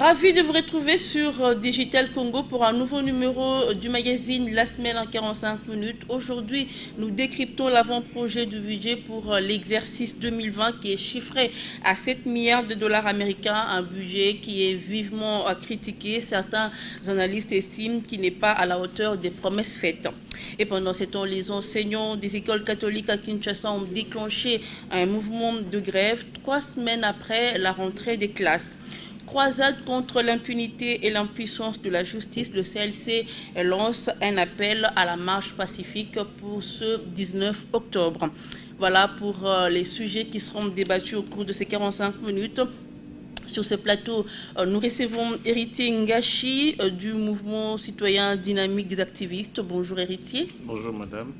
Ravi de vous retrouver sur Digital Congo pour un nouveau numéro du magazine La Semaine en 45 minutes. Aujourd'hui, nous décryptons l'avant-projet du budget pour l'exercice 2020 qui est chiffré à 7 milliards de dollars américains, un budget qui est vivement critiqué. Certains analystes estiment qu'il n'est pas à la hauteur des promesses faites. Et pendant ce temps, les enseignants des écoles catholiques à Kinshasa ont déclenché un mouvement de grève 3 semaines après la rentrée des classes. Croisade contre l'impunité et l'impuissance de la justice, le CLC lance un appel à la marche pacifique pour ce 19 octobre. Voilà pour les sujets qui seront débattus au cours de ces 45 minutes. Sur ce plateau, nous recevons Héritier Ngashi du mouvement citoyen dynamique des activistes. Bonjour Héritier. Bonjour madame.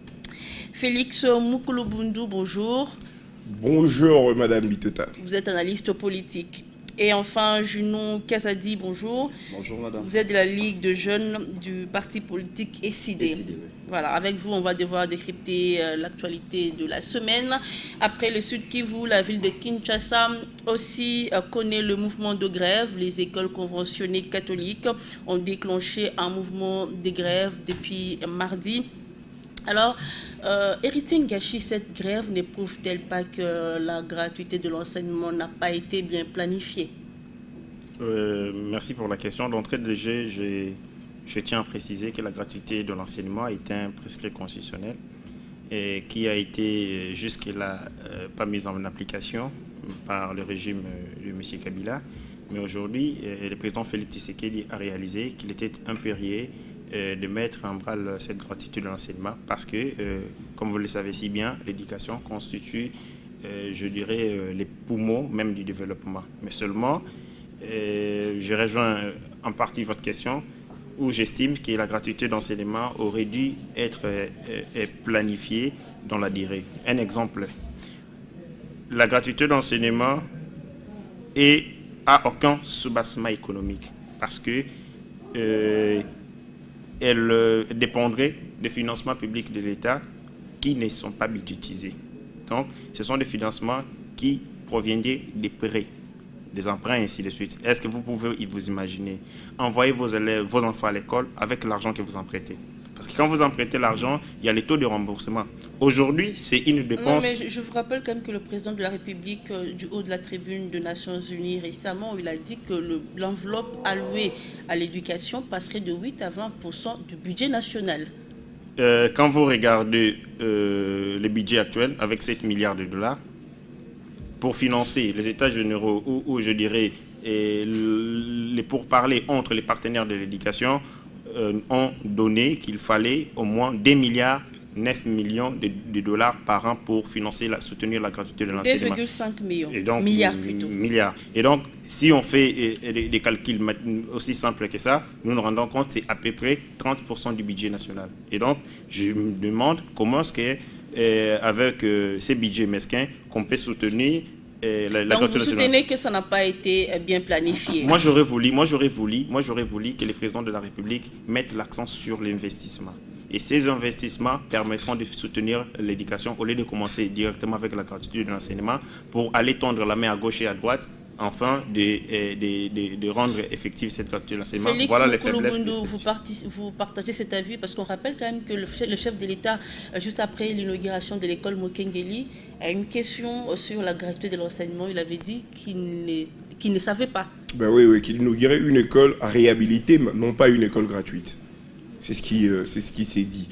Félix Moukoulobundu, bonjour. Bonjour madame Biteta. Vous êtes analyste politique. Et enfin, Junon Kazadi, bonjour. Bonjour madame. Vous êtes de la Ligue de jeunes du parti politique ECD. Oui. Voilà, avec vous, on va devoir décrypter l'actualité de la semaine. Après le Sud Kivu, la ville de Kinshasa aussi connaît le mouvement de grève. Les écoles conventionnées catholiques ont déclenché un mouvement de grève depuis mardi. Alors, Héritier Ngashi, cette grève ne prouve-t-elle pas que la gratuité de l'enseignement n'a pas été bien planifiée? Merci pour la question. D'entrée de jeu, je tiens à préciser que la gratuité de l'enseignement est un prescrit constitutionnel et qui a été jusque-là pas mise en application par le régime de M. Kabila. Mais aujourd'hui, le président Félix Tshisekedi a réalisé qu'il était impérieux de mettre en branle cette gratuité de l'enseignement parce que, comme vous le savez si bien, l'éducation constitue, je dirais, les poumons même du développement. Mais seulement, je rejoins en partie votre question où j'estime que la gratuité d'enseignement aurait dû être planifiée dans la durée. Un exemple, la gratuité d'enseignement n'a aucun soubassement économique parce que elle dépendrait des financements publics de l'État qui ne sont pas budgétisés. Donc, ce sont des financements qui proviendraient des prêts, des emprunts, et ainsi de suite. Est-ce que vous pouvez vous imaginer envoyer vos élèves, vos enfants à l'école avec l'argent que vous empruntez? Parce que quand vous empruntez l'argent, il y a les taux de remboursement. Aujourd'hui, c'est une dépense... Non, mais je vous rappelle quand même que le président de la République, du haut de la tribune des Nations Unies, récemment, il a dit que l'enveloppe allouée à l'éducation passerait de 8 à 20% du budget national. Quand vous regardez le budget actuel, avec 7 milliards de dollars, pour financer les états généraux ou je dirais, les pourparlers entre les partenaires de l'éducation, ont donné qu'il fallait au moins 2,9 milliards de dollars par an pour financer, soutenir la gratuité de l'enseignement. 2,5 millions. Et donc, milliards plutôt. Milliards. Et donc, si on fait des calculs aussi simples que ça, nous nous rendons compte que c'est à peu près 30% du budget national. Et donc, je me demande comment est-ce que, avec ces budgets mesquins, qu'on peut soutenir donc vous soutenez que ça n'a pas été bien planifié? Moi j'aurais voulu que le président de la République mette l'accent sur l'investissement. Et ces investissements permettront de soutenir l'éducation au lieu de commencer directement avec la gratuité de l'enseignement pour aller tendre la main à gauche et à droite afin de rendre effective cette gratuité de l'enseignement. Voilà les faiblesses. Vous partagez cet avis parce qu'on rappelle quand même que le chef de l'État, juste après l'inauguration de l'école Mokengeli, a une question sur la gratuité de l'enseignement. Il avait dit qu'il ne savait pas. Ben oui, qu'il inaugurait une école à réhabiliter, non pas une école gratuite. C'est ce qui s'est dit.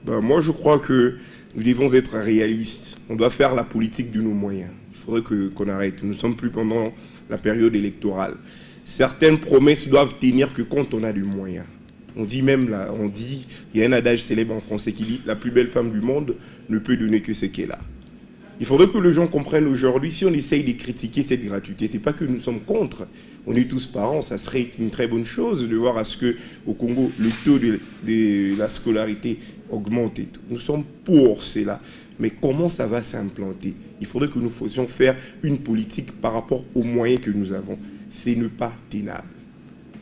Ben, moi, je crois que nous devons être réalistes. On doit faire la politique de nos moyens. Il faudrait qu'on arrête. Nous ne sommes plus pendant la période électorale. Certaines promesses doivent tenir que quand on a du moyen. On dit même, là, il y a un adage célèbre en français qui dit « La plus belle femme du monde ne peut donner que ce qu'elle a ». Il faudrait que les gens comprennent aujourd'hui, si on essaye de critiquer cette gratuité, ce n'est pas que nous sommes contre. On est tous parents, ça serait une très bonne chose de voir à ce qu'au Congo, le taux de la scolarité augmente et tout. Nous sommes pour cela. Mais comment ça va s'implanter? Il faudrait que nous faisions faire une politique par rapport aux moyens que nous avons. Ce n'est pas tenable.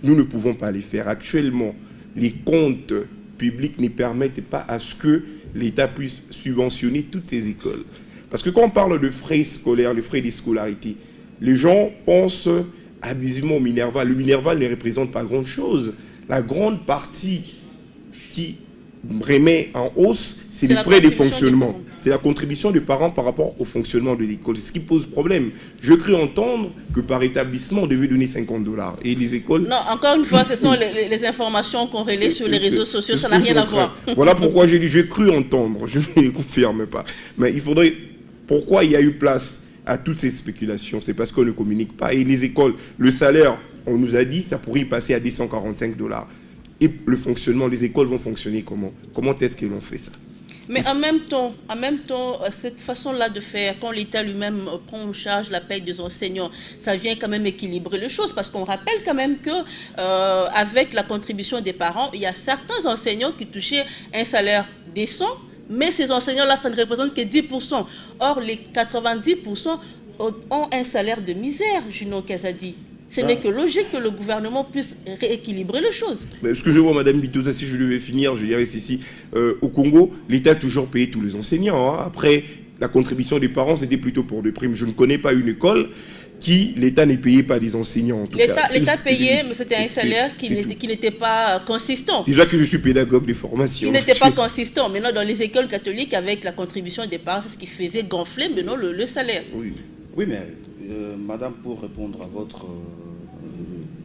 Nous ne pouvons pas les faire. Actuellement, les comptes publics ne permettent pas à ce que l'État puisse subventionner toutes ces écoles. Parce que quand on parle de frais scolaires, les frais de scolarité, les gens pensent abusivement au Minerval. Le Minerval ne représente pas grand-chose. La grande partie qui remet en hausse, c'est les frais de fonctionnement. C'est la contribution des parents par rapport au fonctionnement de l'école. C'est ce qui pose problème. Je cru entendre que par établissement, on devait donner 50 $. Et les écoles... Non, encore une fois, ce sont les informations qu'on relaie sur les réseaux sociaux. Ça n'a rien à voir. Voilà pourquoi j'ai dit, j'ai cru entendre. Je ne le confirme pas. Mais il faudrait... Pourquoi il y a eu place à toutes ces spéculations? C'est parce qu'on ne communique pas. Et les écoles, le salaire, on nous a dit, ça pourrait y passer à 245 $. Et le fonctionnement, les écoles vont fonctionner comment? Comment est-ce qu'ils ont fait ça? Mais en même temps, cette façon-là de faire, quand l'État lui-même prend en charge la paie des enseignants, ça vient quand même équilibrer les choses, parce qu'on rappelle quand même que avec la contribution des parents, il y a certains enseignants qui touchaient un salaire décent, mais ces enseignants-là, ça ne représente que 10%. Or, les 90% ont un salaire de misère, Juno Kazadi. Ce n'est que logique que le gouvernement puisse rééquilibrer les choses. Excusez-moi, Madame Bitosa, si je devais finir, je dirais ceci. Au Congo, l'État a toujours payé tous les enseignants. Hein. Après, la contribution des parents, c'était plutôt pour des primes. Je ne connais pas une école qui, l'État n'est payé pas des enseignants, en tout cas. L'État payait, mais c'était un salaire qui n'était pas consistant. Déjà que je suis pédagogue de formation. Il n'était pas consistant. Maintenant, dans les écoles catholiques, avec la contribution des parents, c'est ce qui faisait gonfler maintenant le salaire. Oui, mais Madame, pour répondre à votre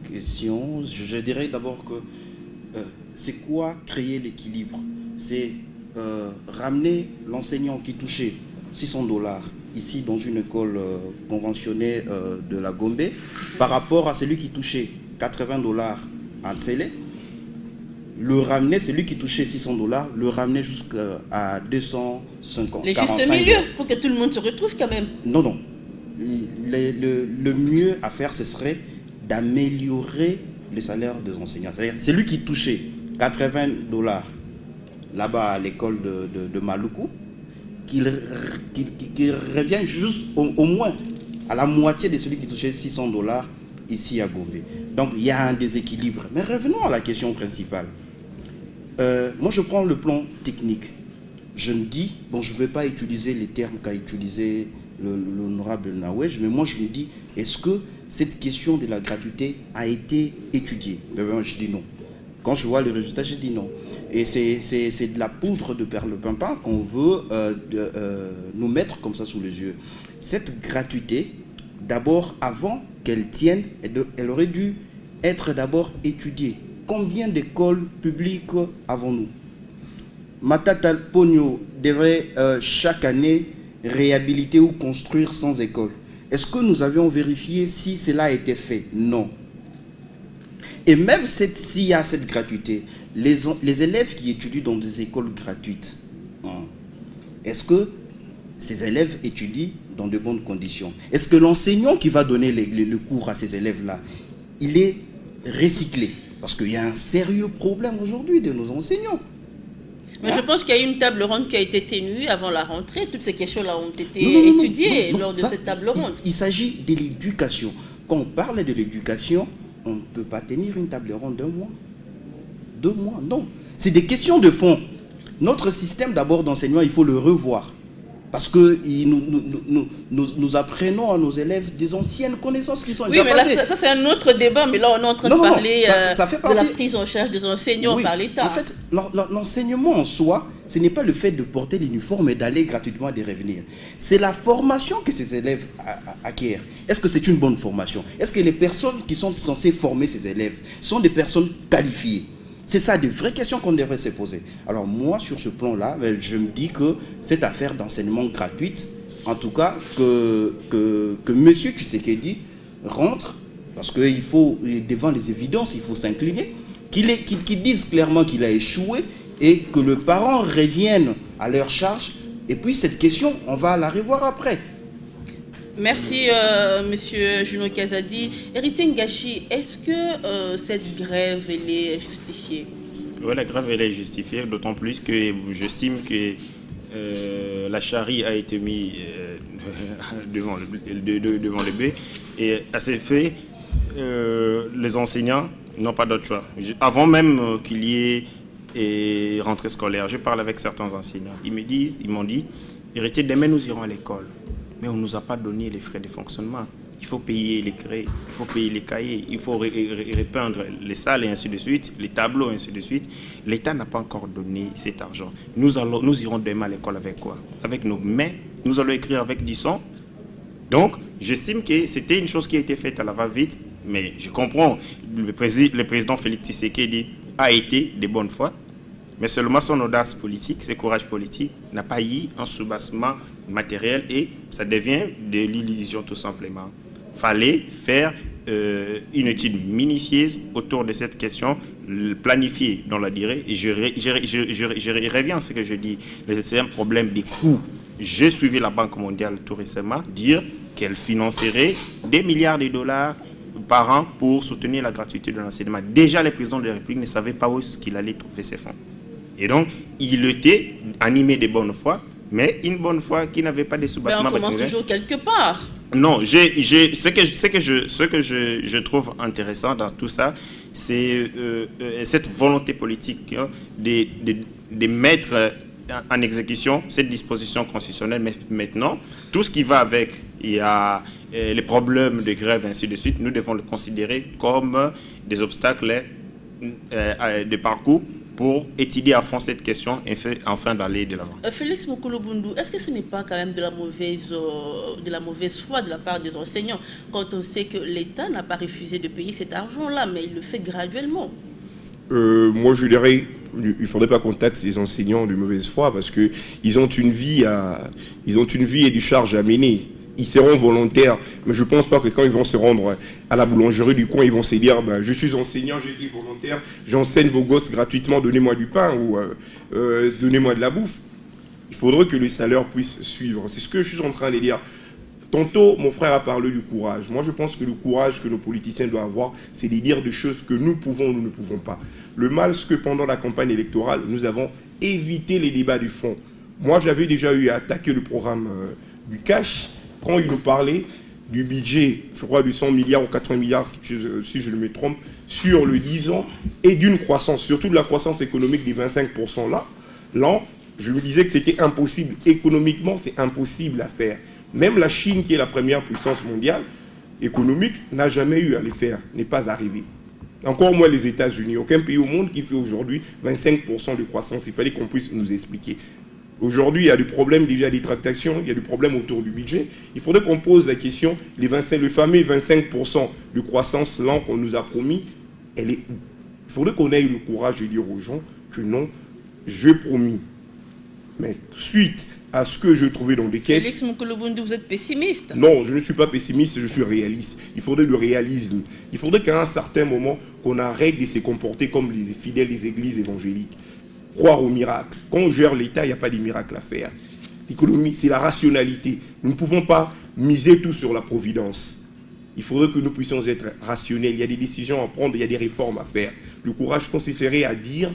question, je dirais d'abord que c'est quoi créer l'équilibre? C'est ramener l'enseignant qui touchait 600 $ ici dans une école conventionnée de la Gombe par rapport à celui qui touchait 80 $ à Tsele. Le ramener, celui qui touchait 600 $, le ramener jusqu'à 250. Le juste milieu, pour que tout le monde se retrouve quand même. Non, non. Le mieux à faire, ce serait d'améliorer le salaire des enseignants. C'est-à-dire, celui qui touchait 80 $ là-bas à l'école de Maluku, qu'il revienne juste au moins à la moitié de celui qui touchait 600 $ ici à Gombe. Donc, il y a un déséquilibre. Mais revenons à la question principale. Moi, je prends le plan technique. Je me dis, bon, je ne vais pas utiliser les termes qu'a utilisé l'honorable Nawej, mais moi, je me dis, est-ce que cette question de la gratuité a été étudiée? Je dis non. Quand je vois le résultat, je dis non. Et c'est de la poudre de perlimpinpin qu'on veut nous mettre comme ça sous les yeux. Cette gratuité, d'abord, avant qu'elle tienne, elle aurait dû être d'abord étudiée. Combien d'écoles publiques avons-nous? Matata Pogno devrait chaque année réhabiliter ou construire 100 écoles. Est-ce que nous avions vérifié si cela a été fait? Non. Et même s'il y a cette gratuité, les élèves qui étudient dans des écoles gratuites, est-ce que ces élèves étudient dans de bonnes conditions? Est-ce que l'enseignant qui va donner le cours à ces élèves-là, il est recyclé? Parce qu'il y a un sérieux problème aujourd'hui de nos enseignants. Mais je pense qu'il y a eu une table ronde qui a été tenue avant la rentrée. Toutes ces questions-là ont été étudiées lors de cette table ronde. Il s'agit de l'éducation. Quand on parle de l'éducation, on ne peut pas tenir une table ronde d'un mois. 2 mois, non. C'est des questions de fond. Notre système d'abord d'enseignement, il faut le revoir. Parce que nous apprenons à nos élèves des anciennes connaissances qui sont déjà passées. Oui, mais là, ça c'est un autre débat. Mais là, on est en train de parler de la prise en charge des enseignants par l'État. En fait, l'enseignement en soi, ce n'est pas le fait de porter l'uniforme et d'aller gratuitement et de revenir. C'est la formation que ces élèves acquièrent. Est-ce que c'est une bonne formation? Est-ce que les personnes qui sont censées former ces élèves sont des personnes qualifiées? C'est ça, des vraies questions qu'on devrait se poser. Alors moi, sur ce plan-là, je me dis que cette affaire d'enseignement gratuite, en tout cas, que M. Tshisekedi rentre, parce qu'il faut, devant les évidences, il faut s'incliner, qu'il dise clairement qu'il a échoué et que le parent revienne à leur charge. Et puis cette question, on va la revoir après. Merci, Monsieur Juno Kazadi. Héritier Ngachi, est-ce que cette grève elle est justifiée? Oui, la grève elle est justifiée, d'autant plus que j'estime que la charrie a été mise devant le bœuf. Et à ces faits, les enseignants n'ont pas d'autre choix. Avant même qu'il y ait rentrée scolaire, je parle avec certains enseignants. Ils m'ont dit, héritier, demain nous irons à l'école. Mais on ne nous a pas donné les frais de fonctionnement. il faut payer les craies, il faut payer les cahiers, il faut repeindre les salles et ainsi de suite, les tableaux et ainsi de suite. L'État n'a pas encore donné cet argent. Nous irons demain à l'école avec quoi? Avec nos mains. Nous allons écrire avec du sang. Donc, j'estime que c'était une chose qui a été faite à la va-vite, mais je comprends. Le président Félix Tshisekedi a été de bonne foi, mais seulement son audace politique, ses courages politiques, n'a pas eu un soubassement matériel et ça devient de l'illusion tout simplement. Fallait faire une étude minutieuse autour de cette question, planifier dans la durée. Et je reviens à ce que je dis. C'est un problème des coûts. J'ai suivi la Banque mondiale tout récemment dire qu'elle financerait des milliards de dollars par an pour soutenir la gratuité de l'enseignement. Déjà, le président de la République ne savait pas où est-ce qu'il allait trouver ces fonds. Et donc, il était animé de bonne foi, mais une bonne foi qui n'avait pas de soubassement. Mais on commence toujours quelque part. Non, ce que je trouve intéressant dans tout ça, c'est cette volonté politique de mettre en exécution cette disposition constitutionnelle. Mais maintenant, tout ce qui va avec, il y a les problèmes de grève, ainsi de suite, nous devons le considérer comme des obstacles de parcours pour étudier à fond cette question et enfin d'aller de l'avant. Félix Mokolo-Boundou, est-ce que ce n'est pas quand même de la mauvaise foi de la part des enseignants quand on sait que l'État n'a pas refusé de payer cet argent-là, mais il le fait graduellement? Moi, je dirais, il ne faudrait pas qu'on taxe les enseignants de mauvaise foi parce qu'ils ont une vie et des charges à mener. Ils seront volontaires, mais je ne pense pas que quand ils vont se rendre à la boulangerie du coin, ils vont se dire ben, je suis enseignant, j'ai été volontaire, j'enseigne vos gosses gratuitement, donnez-moi du pain ou donnez-moi de la bouffe. Il faudrait que le salaire puisse suivre. C'est ce que je suis en train de dire. Tantôt, mon frère a parlé du courage. Moi, je pense que le courage que nos politiciens doivent avoir, c'est de dire des choses que nous pouvons ou nous ne pouvons pas. Le mal, c'est que pendant la campagne électorale, nous avons évité les débats du fond. Moi, j'avais déjà eu à attaquer le programme du cash. Quand il nous parlait du budget, je crois, du 100 milliards ou 80 milliards, si je ne me trompe, sur le 10 ans, et d'une croissance, surtout de la croissance économique des 25% là, je me disais que c'était impossible. Économiquement, c'est impossible à faire. Même la Chine, qui est la première puissance mondiale économique, n'a jamais eu à les faire, n'est pas arrivé. Encore moins les États-Unis. Aucun pays au monde qui fait aujourd'hui 25% de croissance. Il fallait qu'on puisse nous expliquer. Aujourd'hui, il y a des problèmes déjà des tractations, il y a des problèmes autour du budget. Il faudrait qu'on pose la question, le fameux 25% de croissance lent qu'on nous a promis, elle est où? Il faudrait qu'on ait le courage de dire aux gens que non, je promis. Mais suite à ce que je trouvais dans les caisses... Félix Mokolo-Boundou, vous êtes pessimiste? Non, je ne suis pas pessimiste, je suis réaliste. Il faudrait du réalisme. Il faudrait qu'à un certain moment, qu'on arrête de se comporter comme les fidèles des églises évangéliques. Croire au miracle. Quand on gère l'État, il n'y a pas de miracle à faire. L'économie, c'est la rationalité. Nous ne pouvons pas miser tout sur la providence. Il faudrait que nous puissions être rationnels. Il y a des décisions à prendre, il y a des réformes à faire. Le courage consisterait à dire,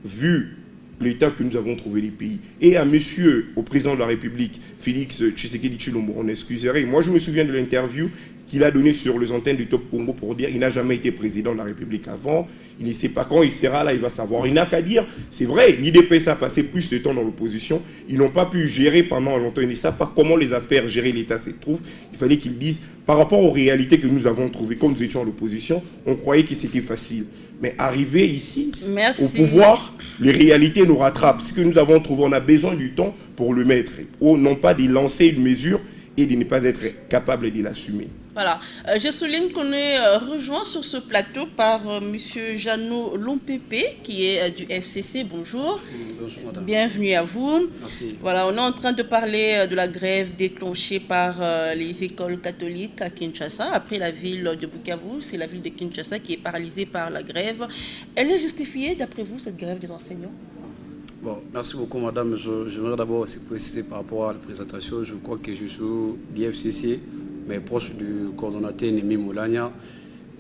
vu l'État que nous avons trouvé les pays, et à monsieur, au président de la République, Félix Tshisekedi Tshilombo, on excuserait. Moi, je me souviens de l'interview qu'il a donnée sur les antennes du Top Congo pour dire qu'il n'a jamais été président de la République avant, il ne sait pas quand il sera là, il va savoir. Il n'a qu'à dire, c'est vrai, l'IDPS a passé plus de temps dans l'opposition, ils n'ont pas pu gérer pendant longtemps, ils ne savent pas comment les affaires, gérer l'État se trouvent. Il fallait qu'ils disent, par rapport aux réalités que nous avons trouvées, quand nous étions à l'opposition, on croyait que c'était facile. Mais arriver ici, au pouvoir, les réalités nous rattrapent. Ce que nous avons trouvé, on a besoin du temps pour le mettre. Ou non pas de lancer une mesure et de ne pas être capable de l'assumer. Voilà. Je souligne qu'on est rejoint sur ce plateau par M. Jeannot Lompépé, qui est du FCC. Bonjour. Bonjour, madame. Bienvenue à vous. Merci. Voilà, on est en train de parler de la grève déclenchée par les écoles catholiques à Kinshasa. Après la ville de Bukavu, c'est la ville de Kinshasa qui est paralysée par la grève. Elle est justifiée, d'après vous, cette grève des enseignants? Bon, merci beaucoup, madame. J'aimerais d'abord aussi préciser par rapport à la présentation. Je crois que je suis du FCC, mais proche du coordonnateur Némi Moulania.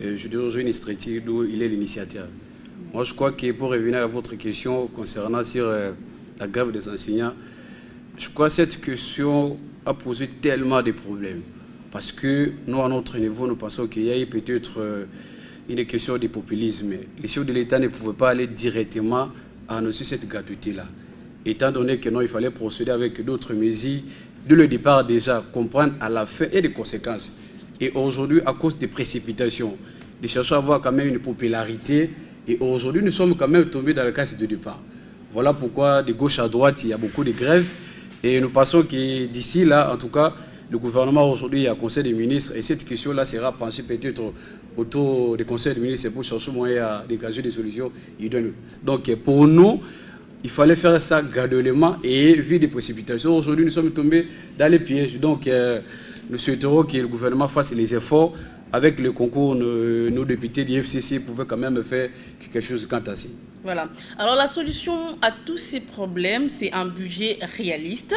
Je dirige une structure d'où il est l'initiateur. Moi, je crois que pour revenir à votre question concernant sur la grève des enseignants, je crois que cette question a posé tellement de problèmes. Parce que nous, à notre niveau, nous pensons qu'il y a peut-être une question de populisme. Les chefs de l'État ne pouvaient pas aller directement à annoncer cette gratuité-là. Étant donné que non, il fallait procéder avec d'autres mesures, dès le départ déjà, comprendre à la fin et les conséquences. Et aujourd'hui, à cause des précipitations, les chercheurs avoir quand même une popularité. Et aujourd'hui, nous sommes quand même tombés dans le cas de départ. Voilà pourquoi, de gauche à droite, il y a beaucoup de grèves. Et nous pensons que d'ici là, en tout cas, le gouvernement aujourd'hui a conseil des ministres. Et cette question-là sera pensée peut-être autour des conseils des ministres pour chercher moyen à dégager des solutions idéales. Donc pour nous, il fallait faire ça graduellement et vu des précipitations. Aujourd'hui, nous sommes tombés dans les pièges. Donc nous souhaiterons que le gouvernement fasse les efforts. Avec le concours, nos députés du FCC pouvaient quand même faire quelque chose quant à ça. Voilà. Alors la solution à tous ces problèmes, c'est un budget réaliste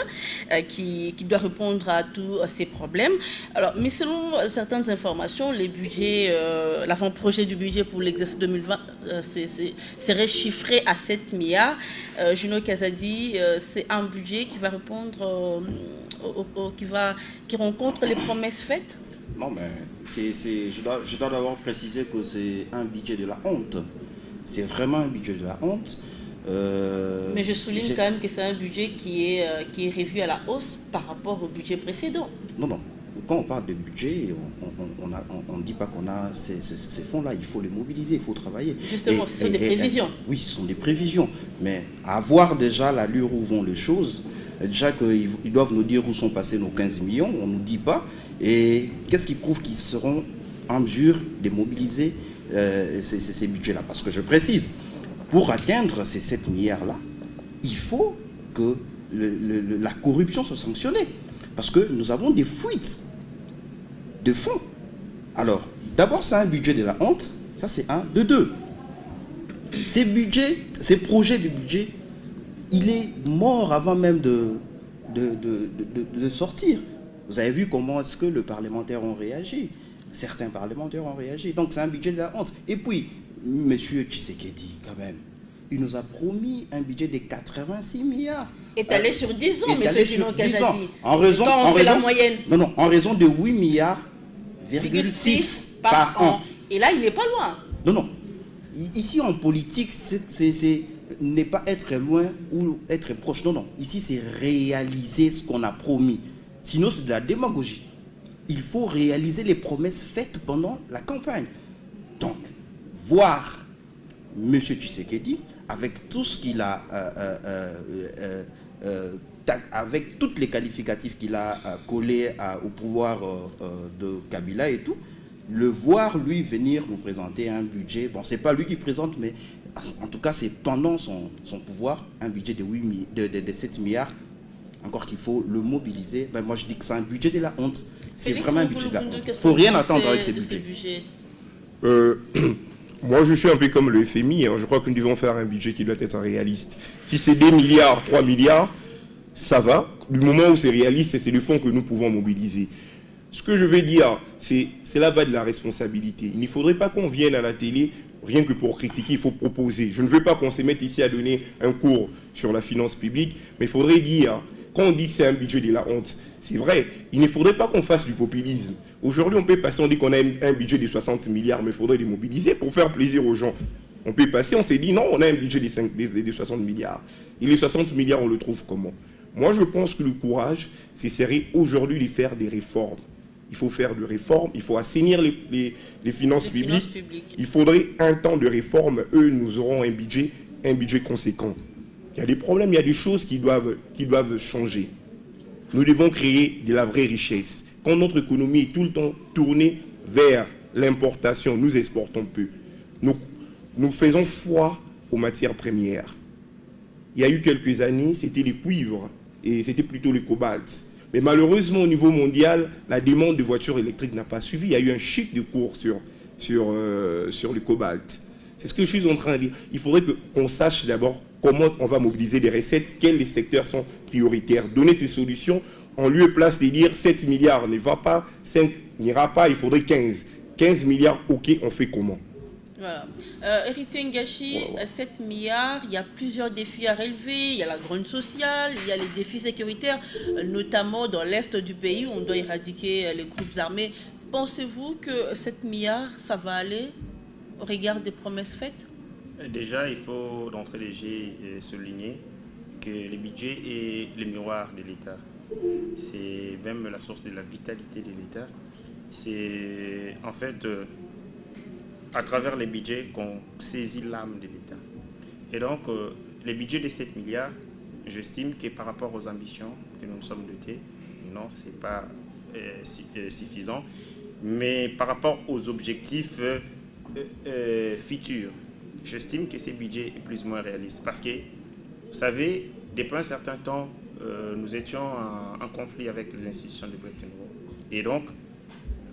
qui doit répondre à tous ces problèmes. Alors, mais selon certaines informations, les budgets, l'avant-projet du budget pour l'exercice 2020 serait chiffré à 7 milliards. Juno Kazadi, c'est un budget qui va répondre, qui rencontre les promesses faites. Non, mais je dois d'abord préciser que c'est un budget de la honte. C'est vraiment un budget de la honte. Mais je souligne quand même que c'est un budget qui est revu à la hausse par rapport au budget précédent. Non, non. Quand on parle de budget, on ne dit pas qu'on a ces fonds-là. Il faut les mobiliser, il faut travailler. Justement, ce sont des prévisions. Oui, ce sont des prévisions. Mais à voir déjà l'allure où vont les choses, déjà qu'ils doivent nous dire où sont passés nos 15 millions, on ne nous dit pas. Et qu'est-ce qui prouve qu'ils seront en mesure de mobiliser ces budgets-là? Parce que je précise, pour atteindre ces 7 milliards-là, il faut que la corruption soit sanctionnée. Parce que nous avons des fuites de fonds. Alors, d'abord, c'est un budget de la honte. Ça, c'est un. De deux, ces budgets, ces projets de budget, il est mort avant même de sortir. Vous avez vu comment est-ce que les parlementaires ont réagi. Certains parlementaires ont réagi. Donc c'est un budget de la honte. Et puis, M. Tshisekedi, quand même, il nous a promis un budget de 86 milliards. Étalé sur 10 ans, M. Juno Kazadi. En raison, quand on fait la moyenne. Non, en raison de 8 milliards, 6 par an. Et là, il n'est pas loin. Non. Ici, en politique, n'est pas être loin ou être proche. Non. Ici, c'est réaliser ce qu'on a promis. Sinon, c'est de la démagogie. Il faut réaliser les promesses faites pendant la campagne. Donc, voir M. Tshisekedi, avec tout ce qu'il a, avec toutes les qualificatifs qu'il a collés au pouvoir de Kabila et tout, le voir, lui, venir nous présenter un budget. Bon, c'est pas lui qui présente, mais en tout cas, c'est pendant son pouvoir, un budget de 7 milliards. Encore qu'il faut le mobiliser. Ben moi, je dis que c'est un budget de la honte. C'est vraiment un budget de la honte. Il ne faut rien attendre avec ces budgets. Moi, je suis un peu comme le FMI. Je crois que nous devons faire un budget qui doit être réaliste. Si c'est 2 milliards, 3 milliards, ça va. Du moment où c'est réaliste, c'est le fonds que nous pouvons mobiliser. Ce que je veux dire, c'est là-bas de la responsabilité. Il ne faudrait pas qu'on vienne à la télé rien que pour critiquer, il faut proposer. Je ne veux pas qu'on se mette ici à donner un cours sur la finance publique, mais il faudrait dire... Quand on dit que c'est un budget de la honte, c'est vrai, il ne faudrait pas qu'on fasse du populisme. Aujourd'hui, on peut passer, on dit qu'on a un budget de 60 milliards, mais il faudrait les mobiliser pour faire plaisir aux gens. On peut passer, on s'est dit non, on a un budget de 60 milliards. Et les 60 milliards, on le trouve comment? Moi, je pense que le courage, c'est serait aujourd'hui de faire des réformes. Il faut faire des réformes, il faut assainir les finances publiques. Il faudrait un temps de réforme. Eux, nous auront un budget conséquent. Il y a des problèmes, il y a des choses qui doivent changer. Nous devons créer de la vraie richesse. Quand notre économie est tout le temps tournée vers l'importation, nous exportons peu. Nous faisons foi aux matières premières. Il y a eu quelques années, c'était le cuivre et c'était plutôt le cobalt. Mais malheureusement, au niveau mondial, la demande de voitures électriques n'a pas suivi. Il y a eu un chute de cours sur le cobalt. C'est ce que je suis en train de dire. Il faudrait qu'on sache d'abord comment on va mobiliser les recettes, quels les secteurs sont prioritaires, donner ces solutions en lieu et place de dire 7 milliards ne va pas, 5 n'ira pas, il faudrait 15. 15 milliards, ok, on fait comment? Voilà. Héritier Ngachi, 7 milliards, il y a plusieurs défis à relever, il y a la grogne sociale, il y a les défis sécuritaires, notamment dans l'est du pays où on doit éradiquer les groupes armés. Pensez-vous que 7 milliards, ça va aller au regard des promesses faites? Déjà, il faut d'entrée de jeu souligner que le budget est le miroir de l'État. C'est même la source de la vitalité de l'État. c'est en fait à travers les budgets qu'on saisit l'âme de l'État. Et donc, les budgets de 7 milliards, j'estime que par rapport aux ambitions que nous nous sommes dotés, non, ce n'est pas suffisant. Mais par rapport aux objectifs futurs, j'estime que ces budgets est plus ou moins réaliste. Parce que, vous savez, depuis un certain temps, nous étions en conflit avec les institutions de Bretton Woods. Et donc,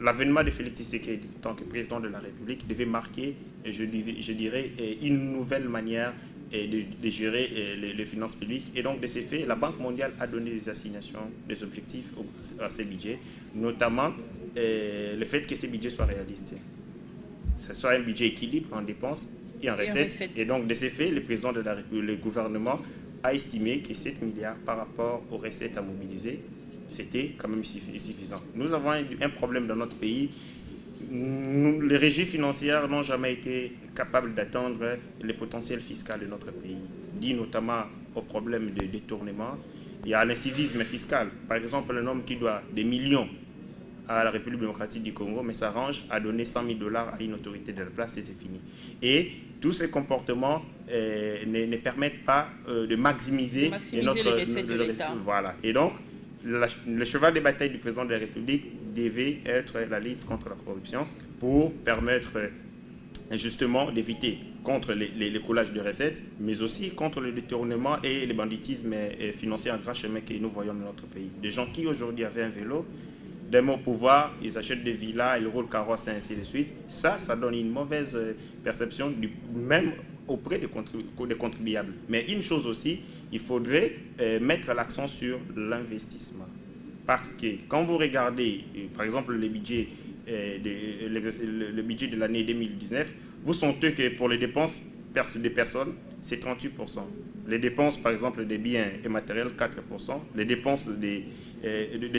l'avènement de Félix Tshisekedi en tant que président de la République devait marquer, je dirais, une nouvelle manière de gérer les finances publiques. Et donc, de ces faits, la Banque mondiale a donné des assignations, des objectifs à ces budgets, notamment le fait que ces budgets soient réalistes. Que ce soit un budget équilibre en dépenses et en recettes. Et donc, de ces faits, le président de la République, le gouvernement a estimé que 7 milliards par rapport aux recettes à mobiliser, c'était quand même suffisant. Nous avons un problème dans notre pays. Les régies financières n'ont jamais été capables d'atteindre les potentiels fiscaux de notre pays, dit notamment au problème de détournement. Il y a l'incivisme fiscal. Par exemple, un homme qui doit des millions à la République démocratique du Congo, mais s'arrange à donner 100 000 $ à une autorité de la place et c'est fini. Et tous ces comportements ne permettent pas de maximiser les recettes de l'État. Voilà. Et donc, le cheval de bataille du président de la République devait être la lutte contre la corruption pour permettre justement d'éviter contre les coulages de recettes, mais aussi contre le détournement et le banditisme financier en grand chemin que nous voyons dans notre pays. Des gens qui aujourd'hui avaient un vélo, d'un mot pouvoir, ils achètent des villas, ils roulent carrosse et ainsi de suite. Ça donne une mauvaise perception, même auprès des contribuables. Mais une chose aussi, il faudrait mettre l'accent sur l'investissement. Parce que quand vous regardez, par exemple, le budget de l'année 2019, vous sentez que pour les dépenses des personnes, c'est 38%. Les dépenses, par exemple, des biens et matériels, 4%. Les dépenses des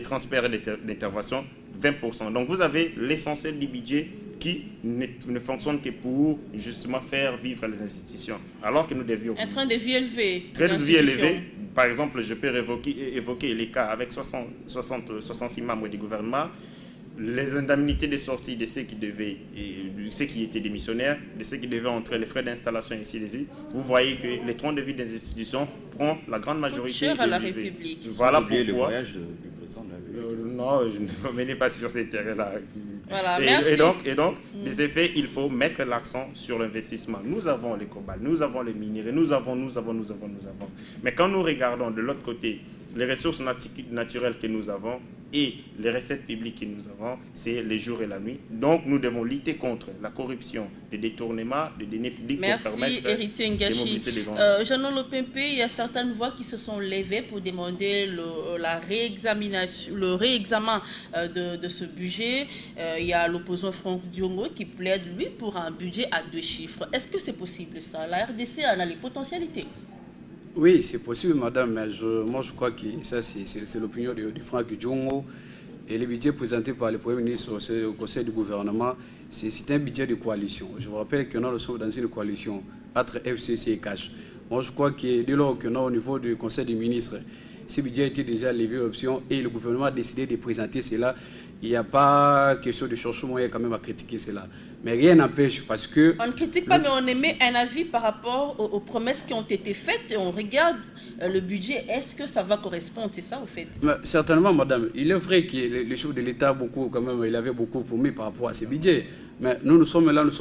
transferts et d'intervention, 20%. Donc, vous avez l'essentiel du budget qui ne fonctionne que pour, justement, faire vivre les institutions. Alors que nous devions... Un train de vie élevé. Train de vie élevé. Par exemple, je peux évoquer les cas avec 66 membres du gouvernement, les indemnités de sortie de ceux qui étaient démissionnaires, de ceux qui devaient entrer, les frais d'installation ici, vous voyez que les trains de vie des institutions prend la grande majorité cher à la République. Voilà pourquoi. Le voyage du président de la République. Non, je ne me mets pas sur ces terrains-là. Voilà, merci. Et donc, des effets, il faut mettre l'accent sur l'investissement. Nous avons les cobalt, nous avons les minéraux, nous avons. Mais quand nous regardons de l'autre côté, les ressources naturelles que nous avons et les recettes publiques que nous avons, c'est les jours et la nuit. Donc, nous devons lutter contre la corruption, le détournement des deniers publics pour permettre Héritier Ngachi. de mobiliser les grands. Jean Lopempe, il y a certaines voix qui se sont levées pour demander le réexamen de ce budget. Il y a l'opposant Franck Diongo qui plaide, lui, pour un budget à 2 chiffres. Est-ce que c'est possible, ça? La RDC en a les potentialités. Oui, c'est possible, madame, mais moi je crois que ça, c'est l'opinion de Franck Diongo. Et le budget présenté par le Premier ministre au Conseil du gouvernement, c'est un budget de coalition. Je vous rappelle que nous sommes dans une coalition entre FCC et CASH. Moi je crois que dès lors que nous, au niveau du Conseil des ministres, ce budget a été déjà levé option et le gouvernement a décidé de présenter cela, il n'y a pas question de chercher moyen quand même à critiquer cela. Mais rien n'empêche parce que... On ne critique pas, mais on émet un avis par rapport aux promesses qui ont été faites et on regarde le budget. Est-ce que ça va correspondre? C'est ça, au fait? Mais certainement, madame. Il est vrai que les chefs de l'État, quand même, il avait beaucoup promis par rapport à ces budgets. Mais nous sommes là, nous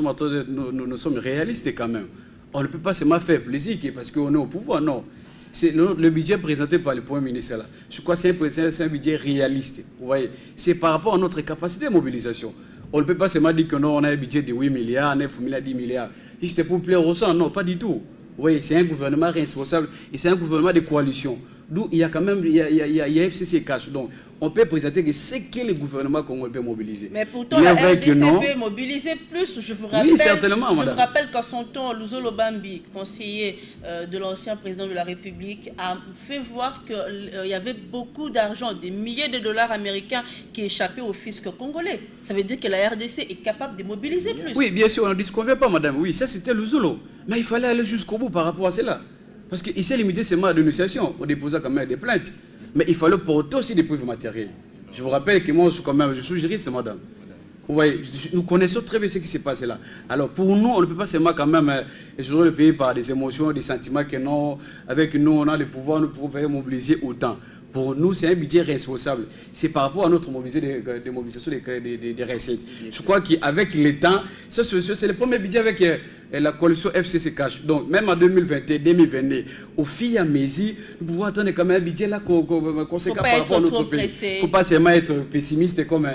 sommes réalistes quand même. On ne peut pas seulement faire plaisir parce qu'on est au pouvoir, non. C'est le budget présenté par le Premier ministre là. Je crois que c'est un budget réaliste. Vous voyez, c'est par rapport à notre capacité de mobilisation. On ne peut pas seulement dire que non, on a un budget de 8 milliards, 9 milliards, 10 milliards. Juste pour plaire au sang, non, pas du tout. Vous voyez, c'est un gouvernement responsable et c'est un gouvernement de coalition. D'où il y a quand même, il y a FCC Cash. Donc, on peut présenter que c'est que le gouvernement qu'on peut mobiliser. Mais pourtant, la RDC peut mobiliser plus. Je vous rappelle, oui, certainement, madame. Je vous rappelle qu'à son temps, Luzo Lobambi, conseiller de l'ancien président de la République, a fait voir qu'il y avait beaucoup d'argent, des milliers de dollars américains qui échappaient au fisc congolais. Ça veut dire que la RDC est capable de mobiliser plus. Oui, bien sûr, on ne disconvient pas, madame. Oui, ça c'était Luzo. Mais il fallait aller jusqu'au bout par rapport à cela. Parce qu'il s'est limité seulement à la dénonciation. On déposait quand même des plaintes. Mais il fallait porter aussi des preuves matérielles. Je vous rappelle que moi, je suis juriste, madame. Vous voyez, nous connaissons très bien ce qui s'est passé là. Alors pour nous, on ne peut pas seulement quand même gérer le pays par des émotions, des sentiments que non, avec nous, on a le pouvoir, nous pouvons mobiliser autant. Pour nous, c'est un budget responsable. C'est par rapport à notre mobilisation des recettes. Je crois qu'avec les temps, c'est le premier budget avec la coalition FCC Cash. Donc, même en 2021, 2022, au fil et à mesure, nous pouvons attendre quand même un budget là conséquent par rapport à notre pays. Il ne faut pas seulement être pessimiste comme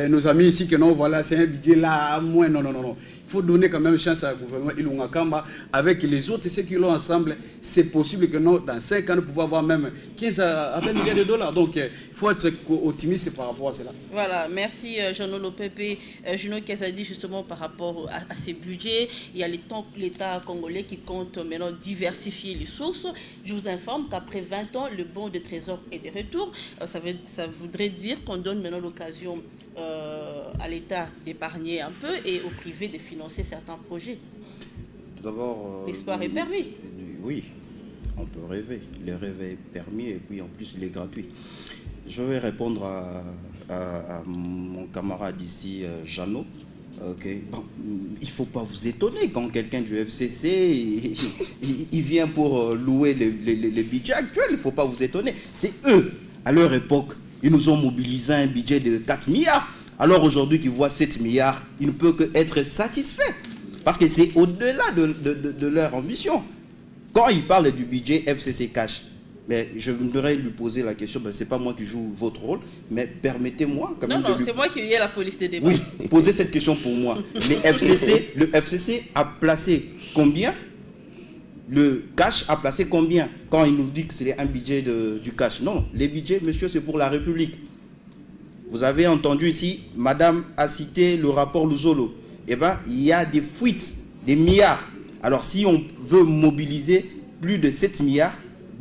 nos amis ici, que non, voilà, c'est un budget là, moins, non. Il faut donner quand même chance au gouvernement Ilunga Kamba avec les autres, ceux qui l'ont ensemble. C'est possible que non, dans 5 ans, nous pouvons avoir même 15 à 20 milliards de dollars. Donc, il faut être optimiste par rapport à cela. Voilà, merci Jean-Noël Lopepe. Juno Kezadi, justement, par rapport à ces budgets, il y a l'État congolais qui compte maintenant diversifier les sources. Je vous informe qu'après 20 ans, le bon de trésor est de retour. Ça voudrait dire qu'on donne maintenant l'occasion à l'État d'épargner un peu et au privé de financer certains projets. Tout d'abord... l'espoir est permis. Oui, on peut rêver. Le rêve est permis et puis en plus il est gratuit. Je vais répondre à mon camarade ici, Jeannot. Okay. Bon, il ne faut pas vous étonner quand quelqu'un du FCC il vient pour louer les budgets actuels. Il ne faut pas vous étonner. C'est eux, à leur époque, ils nous ont mobilisé un budget de 4 milliards. Alors aujourd'hui qu'ils voient 7 milliards, ils ne peuvent qu'être satisfaits. Parce que c'est au-delà de leur ambition. Quand ils parlent du budget FCC Cash, mais je voudrais lui poser la question, ben, ce n'est pas moi qui joue votre rôle, mais permettez-moi quand même... Non, c'est moi qui ai la police des débats. Oui, posez cette question pour moi. Le FCC a placé combien? Le cash a placé combien? Quand il nous dit que c'est un budget du cash. Non, les budgets, monsieur, c'est pour la République. Vous avez entendu ici, madame a cité le rapport Luzolo. Eh bien, il y a des fuites, des milliards. Alors, si on veut mobiliser plus de 7 milliards,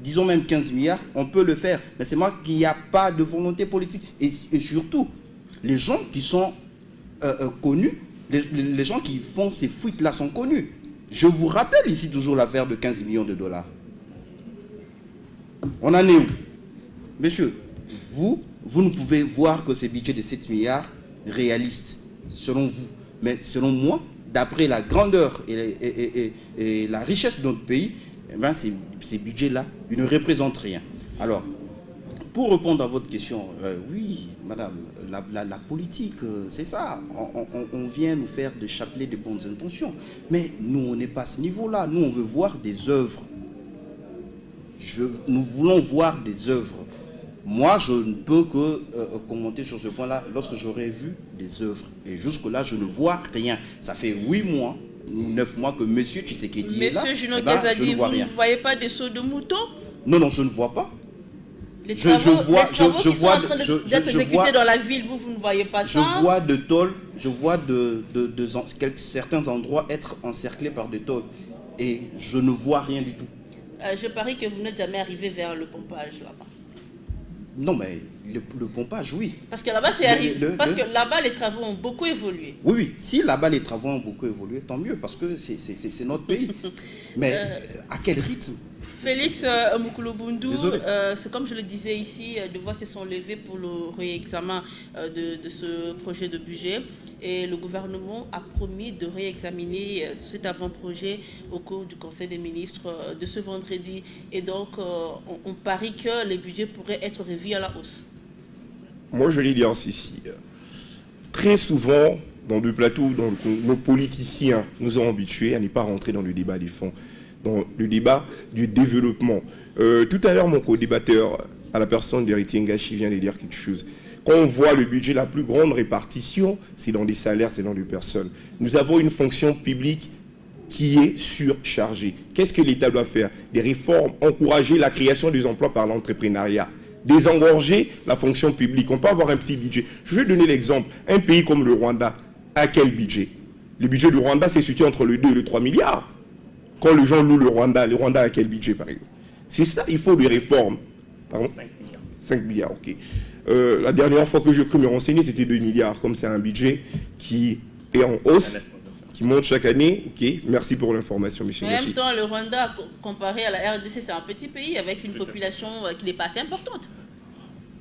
disons même 15 milliards, on peut le faire. Mais c'est moi qu'il n'y a pas de volonté politique. Et surtout, les gens qui sont connus, les gens qui font ces fuites-là sont connus. Je vous rappelle ici toujours l'affaire de 15 millions de dollars. On en est où? Monsieur, vous ne pouvez voir que ces budgets de 7 milliards réalistes, selon vous. Mais selon moi, d'après la grandeur et la richesse de notre pays, eh bien, ces budgets-là, ils ne représentent rien. Alors, pour répondre à votre question, oui, madame, la politique, c'est ça. On vient nous faire des chapelets de bonnes intentions. Mais nous, on n'est pas à ce niveau-là. Nous, on veut voir des œuvres. Nous voulons voir des œuvres. Moi, je ne peux que commenter sur ce point-là lorsque j'aurai vu des œuvres. Et jusque-là, je ne vois rien. Ça fait 8 mois, 9 mois que M. Tshisekedi est là. Monsieur Juno Kezadi, vous ne voyez pas des sauts de moutons? Non, je ne vois pas. Les travaux qui sont en train d'être exécutés dans la ville, vous ne voyez pas ça? Je vois de tôles, je vois certains endroits être encerclés par des tôles. Et je ne vois rien du tout. Je parie que vous n'êtes jamais arrivé vers le pompage là-bas. Non, mais le pompage, oui. Parce que là-bas, que là-bas, les travaux ont beaucoup évolué. Oui. Si là-bas, les travaux ont beaucoup évolué, tant mieux, parce que c'est notre pays. Mais à quel rythme? Félix Moukoulobundu, c'est comme je le disais ici, de voix se sont levées pour le réexamen de ce projet de budget. Et le gouvernement a promis de réexaminer cet avant-projet au cours du Conseil des ministres de ce vendredi. Et donc, on parie que les budgets pourraient être revus à la hausse. Moi, je l'ai dit ici. Très souvent, dans le plateau, nos politiciens nous ont habitués à ne pas rentrer dans le débat des fonds, dans le débat du développement. Tout à l'heure, mon co-débatteur, à la personne d'Héritier Ngachi, vient de dire quelque chose. Quand on voit le budget, la plus grande répartition, c'est dans des salaires, c'est dans des personnes. Nous avons une fonction publique qui est surchargée. Qu'est-ce que l'État doit faire? Des réformes, encourager la création des emplois par l'entrepreneuriat, désengorger la fonction publique. On peut avoir un petit budget. Je vais donner l'exemple. Un pays comme le Rwanda, à quel budget? Le budget du Rwanda, c'est situé entre le 2 et le 3 milliards. Quand les gens louent le Rwanda a quel budget, par exemple? C'est ça, il faut des réformes. Pardon? 5 milliards. 5 milliards, ok. La dernière fois que j'ai cru me renseigner, c'était 2 milliards. Comme c'est un budget qui est en hausse, qui monte chaque année. Ok, merci pour l'information, monsieur. En même temps, le Rwanda, comparé à la RDC, c'est un petit pays avec une population qui n'est pas assez importante.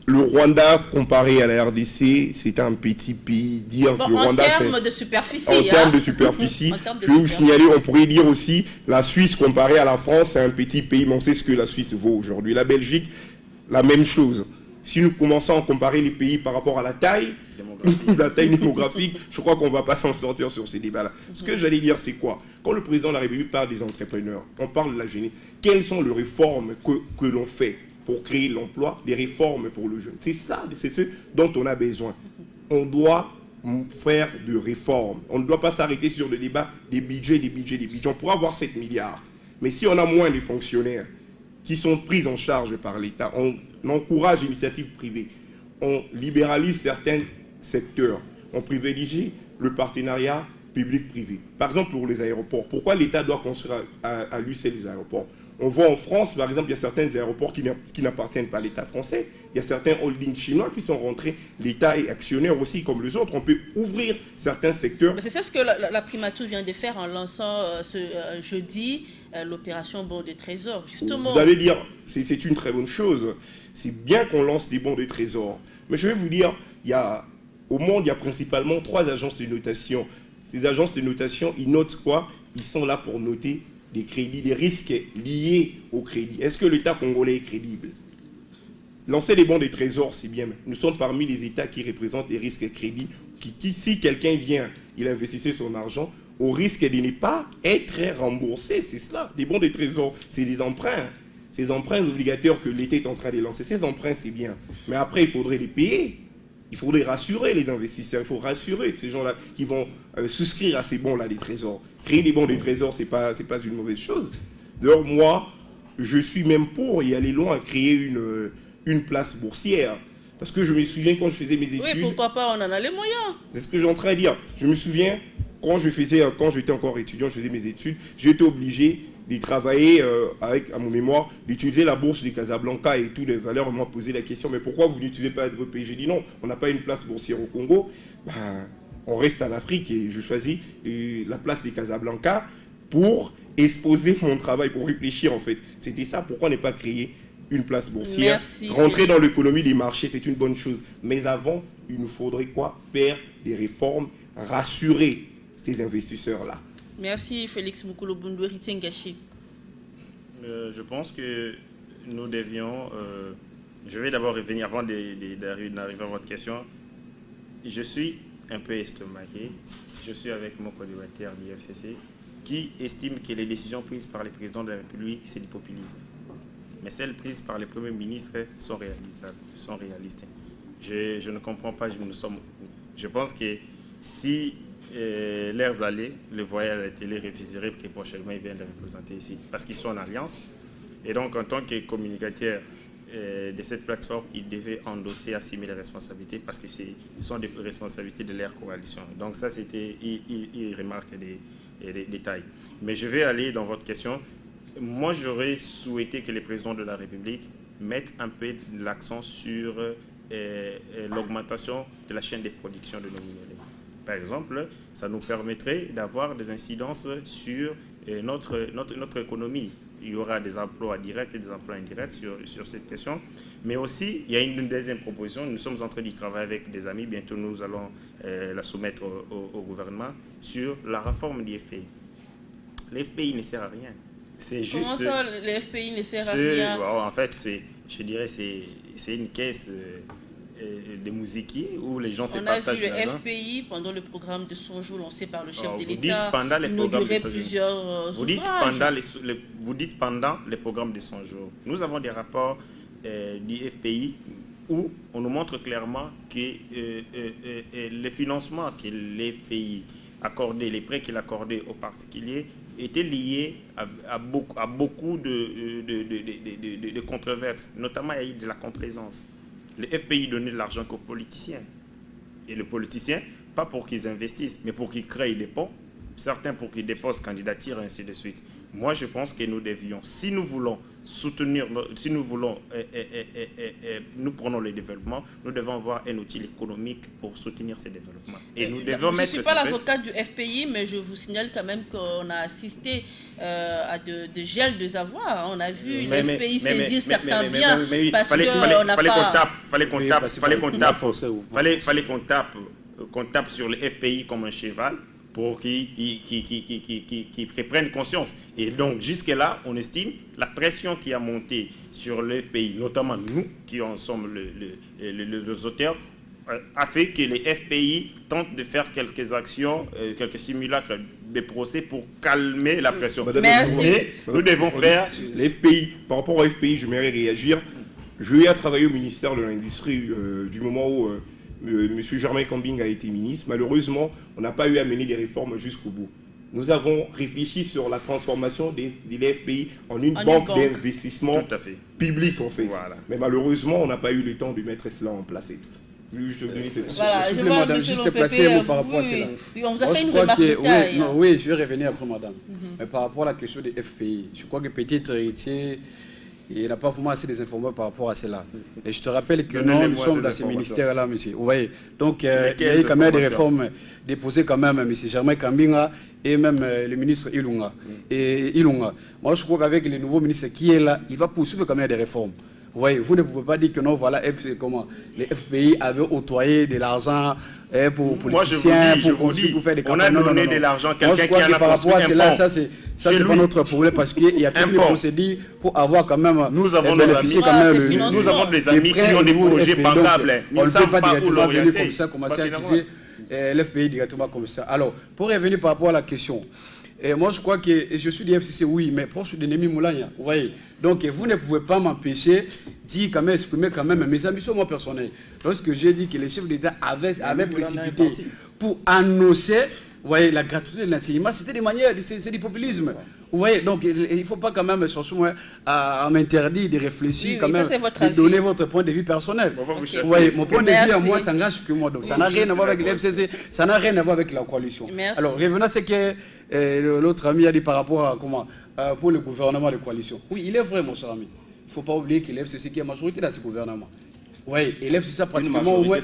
le Rwanda, comparé à la RDC, c'est un petit pays. Dire bon, que le Rwanda, en termes de superficie. En termes de superficie, je vais vous signaler, on pourrait dire aussi, la Suisse, comparée à la France, c'est un petit pays, mais on sait ce que la Suisse vaut aujourd'hui. La Belgique, la même chose. Si nous commençons à comparer les pays par rapport à la taille démographique, je crois qu'on ne va pas s'en sortir sur ces débats-là. Ce que j'allais dire, c'est quoi? Quand le président de la République parle des entrepreneurs, on parle de la génie, quelles sont les réformes que l'on fait pour créer l'emploi, les réformes pour le jeune? C'est ça, c'est ce dont on a besoin. On doit faire de réformes. On ne doit pas s'arrêter sur le débat des budgets. On pourra avoir 7 milliards. Mais si on a moins de fonctionnaires qui sont pris en charge par l'État, on encourage l'initiative privée, on libéralise certains secteurs, on privilégie le partenariat public-privé. Par exemple, pour les aéroports, pourquoi l'État doit construire à lui seul les aéroports? On voit en France, par exemple, il y a certains aéroports qui n'appartiennent pas à l'État français. Il y a certains holdings chinois qui sont rentrés. L'État est actionnaire aussi, comme les autres. On peut ouvrir certains secteurs. C'est ça ce que la primature vient de faire en lançant ce jeudi l'opération Bons de Trésor. Justement. Vous allez dire, c'est une très bonne chose. C'est bien qu'on lance des bons de trésor. Mais je vais vous dire, au monde, il y a principalement 3 agences de notation. Ces agences de notation, ils notent quoi? Ils sont là pour noter des crédits, des risques liés au crédit. Est-ce que l'État congolais est crédible? Lancer des bons de trésor, c'est bien. Nous sommes parmi les États qui représentent des risques crédits. Si quelqu'un vient, il investissait son argent, au risque de ne pas être remboursé. C'est cela. Des bons de trésor, c'est des emprunts. Ces emprunts obligataires que l'État est en train de lancer, ces emprunts, c'est bien. Mais après, il faudrait les payer. Il faudrait rassurer les investisseurs. Il faut rassurer ces gens-là qui vont souscrire à ces bons-là des trésors. Créer des bons des trésors, ce n'est pas une mauvaise chose. D'ailleurs, moi, je suis même pour y aller loin, créer une place boursière. Parce que je me souviens quand je faisais mes études... Oui, pourquoi pas, on en a les moyens. C'est ce que j'ai en train de dire. Je me souviens, quand j'étais encore étudiant, je faisais mes études, j'étais obligé de travailler à mon mémoire, d'utiliser la bourse de Casablanca et toutes les valeurs. On m'a posé la question, mais pourquoi vous n'utilisez pas votre pays? J'ai dit non, on n'a pas une place boursière au Congo. On reste en Afrique et je choisis la place de Casablanca pour exposer mon travail, pour réfléchir en fait. C'était ça, pourquoi ne pas créer une place boursière? Merci, rentrer dans l'économie des marchés, c'est une bonne chose. Mais avant, il nous faudrait quoi? Faire des réformes, rassurer ces investisseurs-là. Merci Félix Moukoulou-Boundou, héritier Ngachi. Je pense que nous devions... je vais d'abord revenir avant d'arriver à votre question. Je suis un peu estomaqué. Je suis avec mon collégateur du FCC qui estime que les décisions prises par les présidents de la République, c'est du populisme. Mais celles prises par les premiers ministres sont réalisables, sont réalistes. Je ne comprends pas, je pense que si l'air allait, le voyait à la télé, refuserait que prochainement ils viennent les représenter ici. Parce qu'ils sont en alliance. Et donc, en tant que communicateur de cette plateforme, ils devaient endosser, assumer les responsabilités parce que ce sont des responsabilités de leur coalition. Donc ça, c'était, il remarque des détails. Mais je vais aller dans votre question. Moi, j'aurais souhaité que les présidents de la République mettent un peu l'accent sur l'augmentation de la chaîne de production de nos minerais. Par exemple, ça nous permettrait d'avoir des incidences sur notre économie. Il y aura des emplois directs et des emplois indirects sur cette question. Mais aussi, il y a une deuxième proposition. Nous sommes en train d'y travailler avec des amis. Bientôt, nous allons la soumettre au gouvernement sur la réforme du FPI. L'FPI ne sert à rien. Comment ça, le FPI ne sert à rien? En fait, je dirais c'est une caisse de musiquiers où les gens se partagent. On a vu le FPI pendant le programme de Sonjo lancé par le chef de l'État. Vous dites pendant les programmes de Sonjo. Nous avons des rapports du FPI où on nous montre clairement que le financement que l'FPI accordait, les prêts qu'il accordait aux particuliers, étaient liés à beaucoup de controverses. Notamment, il y a eu de la complaisance. Le FPI donnait de l'argent qu'aux politiciens. Et les politiciens, pas pour qu'ils investissent, mais pour qu'ils créent des ponts, certains pour qu'ils déposent candidature, et ainsi de suite. Moi, je pense que nous devions, si nous voulons soutenir, si nous voulons, nous prenons le développement, nous devons avoir un outil économique pour soutenir ces développements. Et nous devons mettre... Je ne suis pas l'avocat du FPI, mais je vous signale quand même qu'on a assisté à de gel des avoirs. On a vu le FPI saisir certains biens parce qu'on n'a pas... Fallait qu'on tape sur le FPI comme un cheval pour qu'ils prennent conscience. Et donc, jusque-là, on estime la pression qui a monté sur le FPI, notamment nous, qui en sommes les auteurs, a fait que les FPI tentent de faire quelques actions, quelques simulacres de procès pour calmer la pression. Nous devons faire... Les FPI, par rapport au FPI, je m'aimerais réagir. Je ai travaillé au ministère de l'Industrie du moment où... M. Germain Kambing a été ministre. Malheureusement, on n'a pas eu à mener des réformes jusqu'au bout. Nous avons réfléchi sur la transformation des FPI en une banque d'investissement public, en fait. Voilà. Mais malheureusement, on n'a pas eu le temps de mettre cela en place et tout. Je voulais, madame, juste placer un mot par rapport à cela. On vous a fait une remarque de taille. Oui, je vais revenir après, madame. Mais par rapport à la question des FPI, je crois que peut-être héritier... Il n'a pas vraiment assez des informations par rapport à cela. Et je te rappelle que nous sommes dans ces ministères-là, monsieur. Vous voyez. Donc, il y a eu quand même des réformes déposées quand même, monsieur Germain Kambinga et même le ministre Ilunga. Moi, je crois qu'avec le nouveau ministre qui est là, il va poursuivre quand même des réformes. Vous voyez, vous ne pouvez pas dire que non, voilà, les FPI avaient octroyé de l'argent pour politiciens, pour faire des campagnes. On a donné de l'argent à quelqu'un qui a par rapport à cela, ça c'est pas notre problème parce qu'il y a toutes les procédures pour avoir quand même. Nous avons des amis qui ont des projets bancables. On ne peut pas directement venir comme ça, commencer à accuser l'FPI directement comme ça. Alors, pour revenir par rapport à la question. Et moi, je crois que je suis du FCC, oui, mais proche de Némi Moulania, vous voyez. Donc, vous ne pouvez pas m'empêcher d'exprimer quand même mes ambitions, moi, personnelles. Lorsque j'ai dit que les chefs d'État avaient précipité pour annoncer, vous voyez, la gratuité de l'enseignement, c'était des manières, c'est du populisme. Vous voyez, donc il ne faut pas quand même chercher à m'interdire de réfléchir, quand même, de donner votre point de vue personnel. Vous voyez, mon point de vue à moi, ça n'engage que moi. Donc, ça n'a rien à voir avec l'FCC, ça n'a rien à voir avec la coalition. Alors, revenons à ce que l'autre ami a dit par rapport à comment, pour le gouvernement de coalition. Oui, il est vrai, mon cher ami. Il ne faut pas oublier que l'FCC qui est majorité dans ce gouvernement. Oui, et l'FCC ça pratiquement. Oui,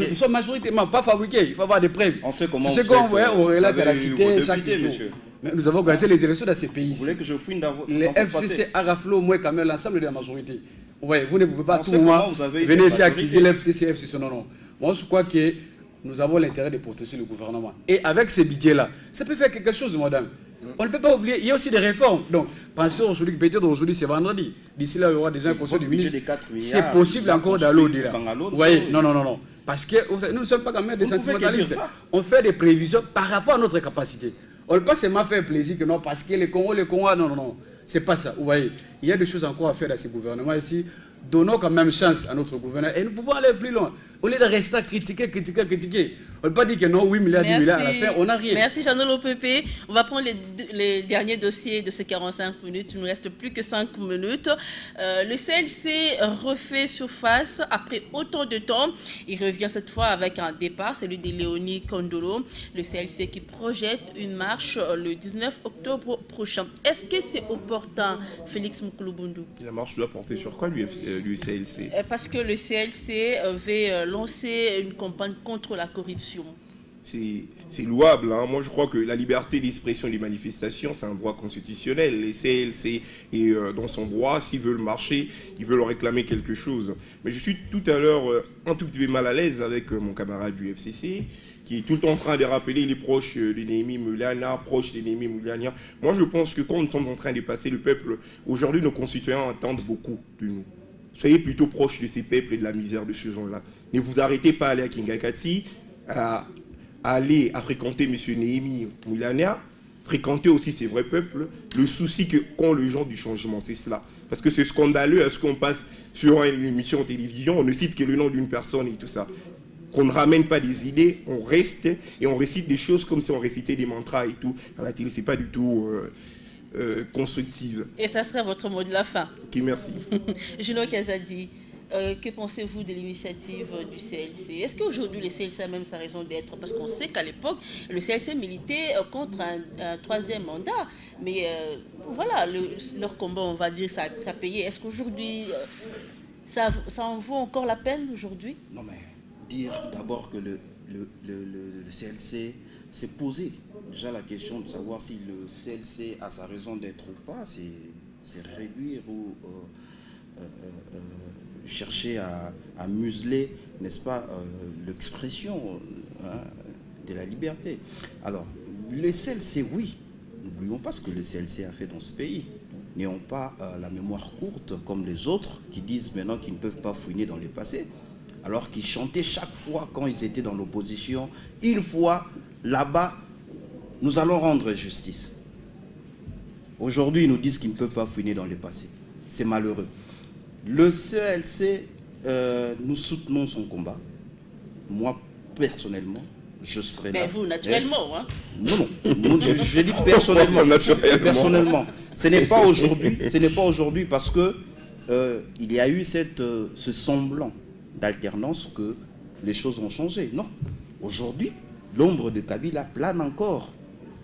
nous sommes majoritairement pas fabriqués, il faut avoir des preuves. On sait comment c'est qu'on relate à la cité chaque jour. Mais nous avons gagné les élections dans ces pays. Vous voulez que je fouine dans votre les FCC a raflé au moins quand même l'ensemble de la majorité. Oui, vous ne pouvez pas tout le moment venir ici accuser l'FCC, non, non. Moi, je crois que nous avons l'intérêt de protéger le gouvernement. Et avec ces budgets-là, ça peut faire quelque chose, madame. On ne peut pas oublier, il y a aussi des réformes. Donc, pensez aujourd'hui que peut-être aujourd'hui c'est vendredi. D'ici là, il y aura déjà un conseil du ministre. C'est possible encore d'aller au-delà. Vous voyez, non. Parce que nous ne sommes pas quand même des sentimentalistes. On fait des prévisions par rapport à notre capacité. On ne peut pas seulement faire plaisir que non, parce que les Congos, non. C'est pas ça. Vous voyez, il y a des choses encore à faire dans ce gouvernement ici. Donnons quand même chance à notre gouvernement et nous pouvons aller plus loin. Au lieu de rester à critiquer. On ne peut pas dire que non, 8 milliards, 10 milliards à la fin, on n'a rien. Merci Jean-Nolo Pépé. On va prendre les derniers dossiers de ces 45 minutes. Il ne nous reste plus que 5 minutes. Le CLC refait surface après autant de temps. Il revient cette fois avec un départ, celui de Léonie Kondolo. Le CLC qui projette une marche le 19 octobre prochain. Est-ce que c'est opportun, Félix Moukoulou-Boundou? La marche doit porter sur quoi, lui CLC? Parce que le CLC veut lancer une campagne contre la corruption. C'est louable. Hein. Moi, je crois que la liberté d'expression et des manifestations, c'est un droit constitutionnel. Les CLC est dans son droit. S'ils veulent marcher, ils veulent réclamer quelque chose. Mais je suis tout à l'heure un tout petit peu mal à l'aise avec mon camarade du FCC, qui est tout le temps en train de rappeler les proches de Némi Moulania, proches de Némi Moulania. Moi, je pense que quand nous sommes en train de passer le peuple, aujourd'hui, nos concitoyens attendent beaucoup de nous. Soyez plutôt proches de ces peuples et de la misère de ces gens-là. Ne vous arrêtez pas à aller à Kingakati, à fréquenter M. Némi Moulania, fréquenter aussi ces vrais peuples. Le souci qu'ont les gens du changement, c'est cela. Parce que c'est scandaleux à ce qu'on passe sur une émission en télévision, on ne cite que le nom d'une personne et tout ça. Qu'on ne ramène pas des idées, on reste et on récite des choses comme si on récitait des mantras et tout. À la télé, c'est pas du tout constructive. Et ça serait votre mot de la fin. Ok, merci. Juno Kazadi, Que pensez-vous de l'initiative du CLC? Est-ce qu'aujourd'hui le CLC a même sa raison d'être? Parce qu'on sait qu'à l'époque, le CLC militait contre un troisième mandat. Mais voilà, leur combat, on va dire, ça payait. Est-ce qu'aujourd'hui, ça en vaut encore la peine aujourd'hui? Non, mais dire d'abord que le CLC s'est posé déjà la question de savoir si le CLC a sa raison d'être ou pas, c'est réduire ou chercher à museler, n'est-ce pas, l'expression de la liberté. Alors, le CLC, oui, n'oublions pas ce que le CLC a fait dans ce pays. N'ayons pas la mémoire courte comme les autres qui disent maintenant qu'ils ne peuvent pas fouiner dans le passé, alors qu'ils chantaient chaque fois quand ils étaient dans l'opposition, une fois là-bas, nous allons rendre justice. Aujourd'hui, ils nous disent qu'ils ne peuvent pas fouiner dans le passé. C'est malheureux. Le CLC, nous soutenons son combat. Moi, personnellement, je serai là. Mais vous, naturellement, hein? Non, je dis personnellement. Personnellement. Ce n'est pas aujourd'hui parce que il y a eu ce semblant d'alternance que les choses ont changé. Non. Aujourd'hui, l'ombre de Kabila plane encore.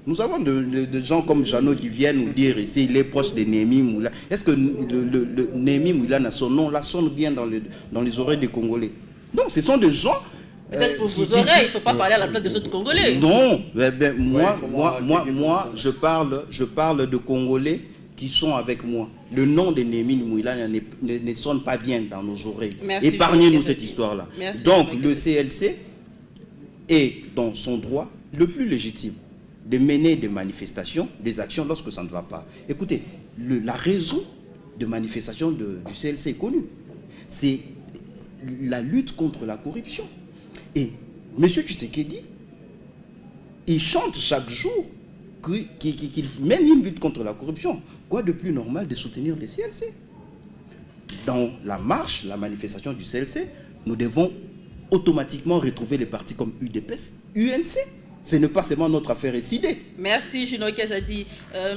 Nous avons des gens comme Jeannot qui viennent nous dire ici, il est proche de Némi Moula. Est-ce que le Némi Moula, son nom là, sonne bien dans les oreilles des Congolais? Non, ce sont des gens... Peut-être pour vos oreilles, il ne faut pas parler à la place des autres Congolais. Non, moi, je parle de Congolais qui sont avec moi. Le nom de Némi Moula ne sonne pas bien dans nos oreilles. Épargnez-nous cette histoire-là. Donc, le CLC est dans son droit le plus légitime de mener des manifestations, des actions lorsque ça ne va pas. Écoutez, la raison de manifestation du CLC est connue. C'est la lutte contre la corruption. Et M. Tshisekedi, il chante chaque jour qu'il mène une lutte contre la corruption. Quoi de plus normal de soutenir le CLC? Dans la marche, la manifestation du CLC, nous devons automatiquement retrouver les partis comme UDPS, UNC. Ce n'est pas seulement notre affaire décidée. Merci, Juno Kazadi.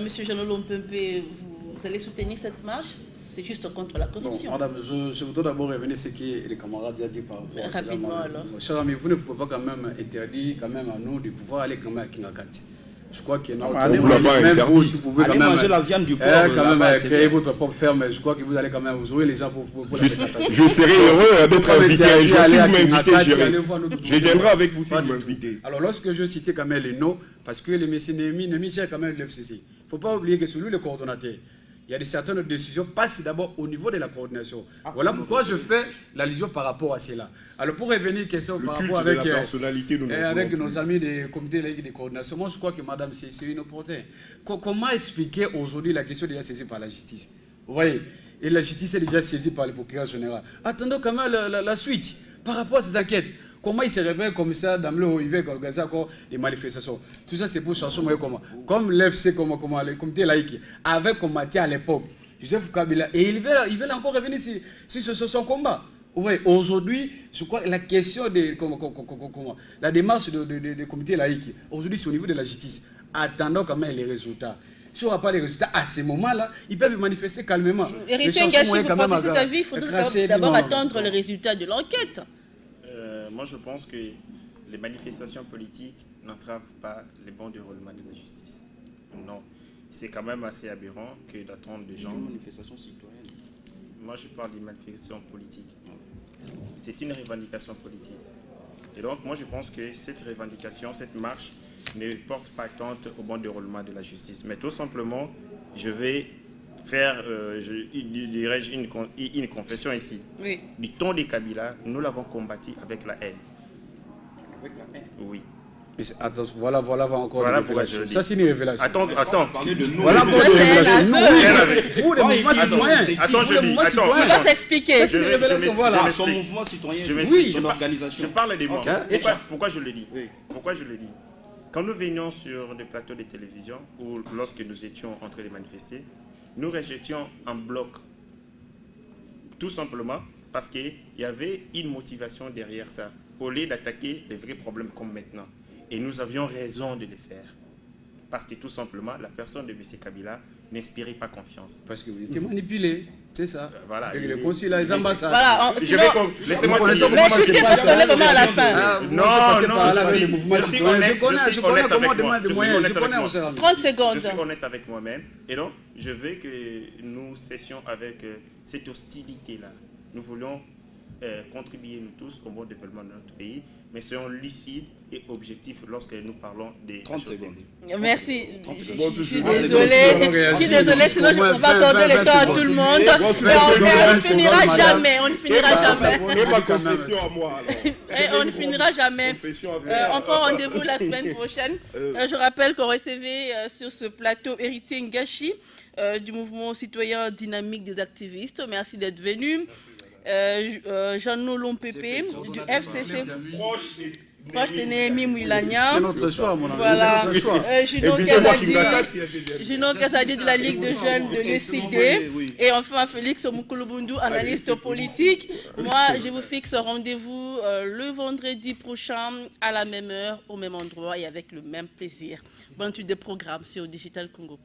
Monsieur Jeannot Lompempe, vous allez soutenir cette marche? C'est juste contre la corruption. Bon, madame, je voudrais d'abord revenir à ce que les camarades ont dit par rapport à cela. Rapidement alors. Cher ami, vous ne pouvez pas quand même interdire quand même à nous de pouvoir aller quand même à Kinakati. Je crois que même vous, si vous pouvez quand même manger la viande du porc, quand même créer votre propre ferme, je crois que vous allez quand même vous aurez les gens pour je serai heureux d'être invité un jour. Si vous m'invitez, je viendrai avec vous si vous m'invitez. Alors lorsque je citais quand même les noms, parce que les messieurs Némi c'est quand même l'FCC. Il ne faut pas oublier que celui le coordonnateur, il y a certaines décisions passent d'abord au niveau de la coordination. Voilà pourquoi je fais l'allusion par rapport à cela. Alors pour revenir question par rapport avec nos amis des comités de coordination, moi je crois que madame c'est inopportun. Comment expliquer aujourd'hui la question déjà saisie par la justice? Vous voyez, et la justice est déjà saisie par le procureur général. Attendons quand même la suite par rapport à ces enquêtes. Comment il se réveille comme ça, dans le il va organiser encore des manifestations. Tout ça, c'est pour chercher comment. Comme l'FC, comme le comité laïque, avait combattu à l'époque Joseph Kabila, et il veut encore revenir sur son combat. Vous voyez, aujourd'hui, je crois que la question de la démarche des comités laïques, aujourd'hui, c'est au niveau de la justice. Attendons quand même les résultats. Si on n'a pas les résultats à ce moment-là, ils peuvent manifester calmement. Héritier Gachi, vous pensez cet avis, il faudrait d'abord attendre les résultats de l'enquête. Moi, je pense que les manifestations politiques n'entravent pas les bons déroulements de la justice. Non. C'est quand même assez aberrant que d'attendre des gens... C'est une manifestation citoyenne. Moi, je parle des manifestations politiques. C'est une revendication politique. Et donc, moi, je pense que cette revendication, cette marche, ne porte pas atteinte au bon déroulement de la justice. Mais tout simplement, je vais faire, une confession ici. Oui. Du temps de Kabila, nous l'avons combattu avec la haine. Avec la haine? Oui. Mais attends, voilà encore voilà une révélation. Ça, c'est une révélation. Attends. Voilà encore une révélation. Vous, le mouvement citoyen. Attends, il va s'expliquer. C'est une révélation, voilà. Son mouvement citoyen, son organisation. Je parle des mots. Pourquoi je le dis? Pourquoi je le dis? Quand nous venions sur des plateaux de télévision, ou lorsque nous étions en train de manifester, nous rejetions en bloc. Tout simplement parce qu'il y avait une motivation derrière ça, au lieu d'attaquer les vrais problèmes comme maintenant. Et nous avions raison de le faire. Parce que tout simplement, la personne de M. Kabila n'inspirait pas confiance. Parce que vous étiez manipulé. C'est ça. Voilà. Avec les consulats, les ambassades. Voilà, Laissez-moi mais je suis parce qu'on est vraiment à la fin. Je connais comment demander des moyens. Je connais au service. 30 secondes. Je suis honnête avec moi-même. Et donc, je veux que nous cessions avec cette hostilité-là. Nous voulons contribuer, nous tous, au bon développement de notre pays, mais soyons lucides et objectifs lorsque nous parlons des 30 secondes. Merci. Je suis désolé. désolée, sinon on va accorder le temps à tout le monde. On ne finira jamais. On ne finira jamais. Et ma confession à moi, alors. On ne finira jamais. On prend rendez-vous la semaine prochaine. Je rappelle qu'on recevait sur ce plateau Héritier Ngachi du mouvement citoyen dynamique des activistes. Merci d'être venu. Jean-No Lompépé du FCC. Proche de Néhémie Mouilagna. C'est notre choix, mon ami. Voilà. Juno Kazadi de la Ligue de jeunes de l'ECD. Et enfin Félix Moukoulobundu, analyste politique. Moi, je vous fixe rendez-vous le vendredi prochain à la même heure, au même endroit et avec le même plaisir. Bonne suite des programmes sur Digital Congo.